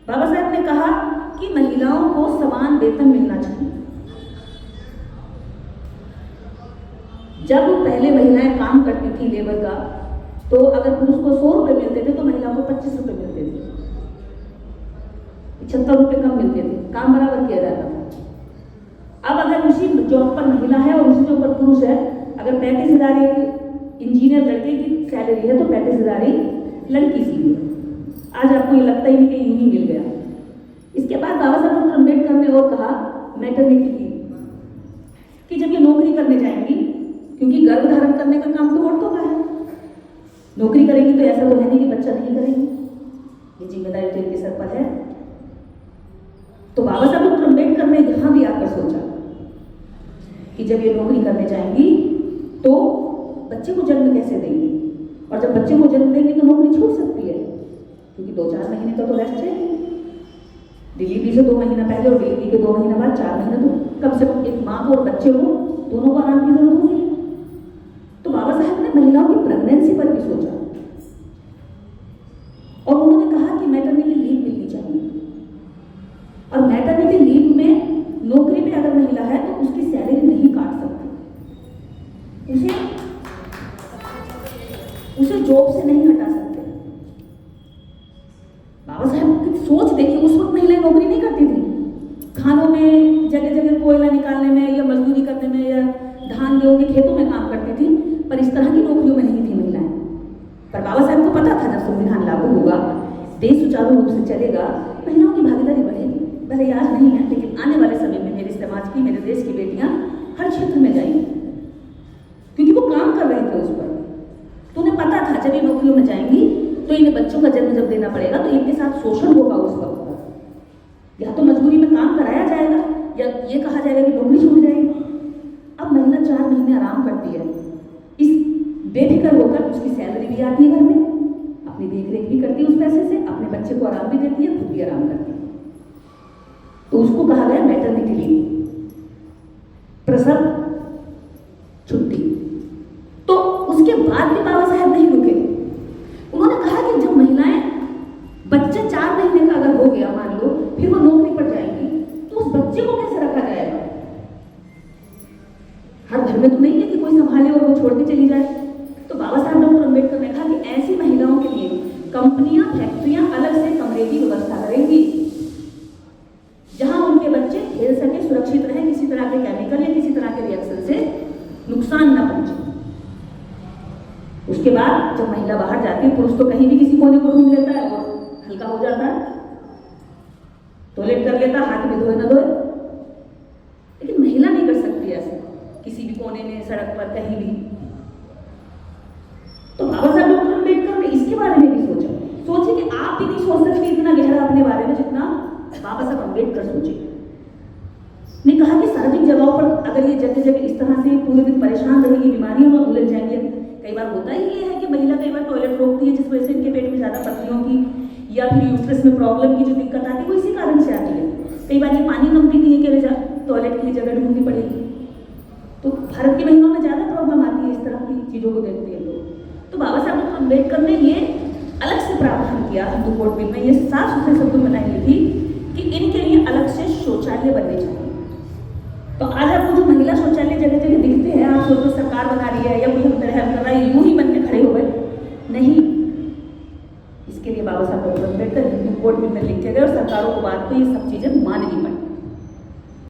बाबा साहब ने कहा कि महिलाओं को समान वेतन मिलना चाहिए। जब पहले महिलाएं काम करती थी लेबर का, तो अगर पुरुष को 100 रुपए मिलते थे तो महिलाओं को 25 रुपए मिलते थे, 75 रुपए कम मिलते थे, काम बराबर किया जाता था। अब अगर उसी जॉब पर महिला है और उसी जॉब पर पुरुष है, अगर 35,000 एक इंजीनियर लड़के की सैलरी है तो 35,000 लड़की की है। आज आपको ये लगता ही नहीं कि यूं ही मिल गया। इसके बाद बाबा साहब डॉक्टर अम्बेडकर ने और कहा मैटरनिटी लीव, कि जब ये नौकरी करने जाएंगी, क्योंकि गर्भ धारण करने का काम तो औरतों का है, नौकरी करेंगी तो ऐसा तो है नहीं कि बच्चा नहीं करेंगी, ये जिम्मेदारी तो इनके सर पर है। तो बाबा साहब डॉक्टर अम्बेडकर ने यहां भी आकर सोचा कि जब ये नौकरी करने जाएंगी तो बच्चे को जन्म कैसे देंगी, और जब बच्चे को जन्म देंगे तो नौकरी छूट सकती है, क्योंकि 2-4 महीने का तो रेस्ट चाहिए। डिलीवरी से 2 महीना पहले और डिलीवरी के 2 महीना बाद 4 महीना तो कम से कम एक माँ को और बच्चे को दोनों को आराम की जरूरत होगी। तो बाबा साहब ने महिलाओं की प्रेगनेंसी पर भी सोचा और उन्होंने कहा कि मैटरनिटी लीव मिलनी चाहिए, और मैटरनिटी लीव में नौकरी पे अगर महिला है तो उसकी सैलरी नहीं काट सकती, उसे जॉब से नहीं हटा सकते। बाबा साहब की सोच देखिए, उस वक्त महिलाएं नौकरी नहीं करती थी, खानों में जगह जगह कोयला निकालने में या मजदूरी करने में या धान गेहूं के खेतों में काम करती थी, पर इस तरह की नौकरियों में नहीं थी महिलाएं। पर बाबा साहब को पता था जब संविधान लागू होगा, देश सुचारू रूप से चलेगा, महिलाओं की भागीदारी बढ़ेगी। भले आज नहीं है, लेकिन आने वाले समय में मेरे समाज की, मेरे देश की बेटियां हर क्षेत्र में जाएंगी, क्योंकि वो काम कर रहे थे उस पर। तो उन्हें पता था जब ये नौकरियों में जाएंगी तो इन्हें बच्चों का जन्म जब देना पड़ेगा तो इनके साथ शोषण होगा उस वक्त, या तो मजबूरी में काम कराया जाएगा या ये कहा जाएगा कि नौकरी छूट जाएगी। अब महिला 4 महीने आराम करती है, इस बेफिक्र होकर उसकी सैलरी भी आती है घर में, अपनी देखरेख भी करती है उस पैसे से, अपने बच्चे को आराम भी देती है, खुद भी आराम करती है। तो उसको कहा गया मैटरनिटी लीव, प्रसव छुट्टी। तो उसके बाद भी बाबा साहब नहीं रुके, उन्होंने कहा कि जब महिलाएं बच्चा 4 महीने का अगर हो गया मान लो, फिर वो नौकरी पर जाएंगी तो उस बच्चे को कैसे रखा जाएगा? हर घर में तो नहीं है कि कोई संभाले और वो छोड़ के चली जाए। तो बाबा साहब डॉक्टर अम्बेडकर ने कहा कि ऐसी महिलाओं के लिए कंपनियां, फैक्ट्रियां अलग से कमरे की व्यवस्था करेंगी, जहां उनके बच्चे खेल सके, सुरक्षित रहे, किसी तरह के केमिकल या किसी तरह के रिएक्शन से नुकसान न पहुंचे। उसके बाद जब महिला बाहर जाती है, पुरुष तो कहीं भी किसी कोने को ढूंढ लेता है और हल्का हो जाता है, टॉयलेट कर लेता, हाथ में धोए न धोए, लेकिन महिला नहीं कर सकती ऐसे किसी भी कोने में, सड़क पर, कहीं भी। तो बाबा साहब डॉक्टर अम्बेडकर ने इसके बारे में भी सोचा। सोचे कि आप भी नहीं सोच सकते इतना गहरा अपने बारे में जितना बाबा साहब अम्बेडकर सोचे। ने कहा कि सार्वजनिक जगहों पर अगर ये जगह जगह इस तरह से पूरे दिन परेशान रहेगी, बीमारियों में उलझ जाएंगे। कई बार होता ही ये है कि महिला कई बार टॉयलेट रोकती है, जिस वजह से इनके पेट में ज्यादा पथरियों की या फिर यूट्रस में प्रॉब्लम की जो दिक्कत आती है वो इसी कारण से आती है। कई बार ये पानी कम पीती है कि टॉयलेट के लिए जगह ढूंढनी पड़ेगी। तो भारत की महिलाओं में ज्यादा प्रॉब्लम आती है इस तरह की चीजों को देखते हैं तो बाबा साहब अम्बेडकर ने ये अलग से प्रावधान किया हिंदू कोड बिल में, ये साफ सुथरे शब्दों में बनाई थी कि इनके लिए अलग से शौचालय बनने चाहिए। तो आज आपको जो महिला शौचालय जगह जगह दिखते हैं, आप सोचो सरकार बना रही है या कोई हम तरह कर रहा है, यूं ही बन के खड़े हो गए, नहीं। इसके लिए बाबा साहब अम्बेडकर हिंदू कोड बिल में लिखे गए और सरकारों को बात को ये सब चीजें माननी पड़ी।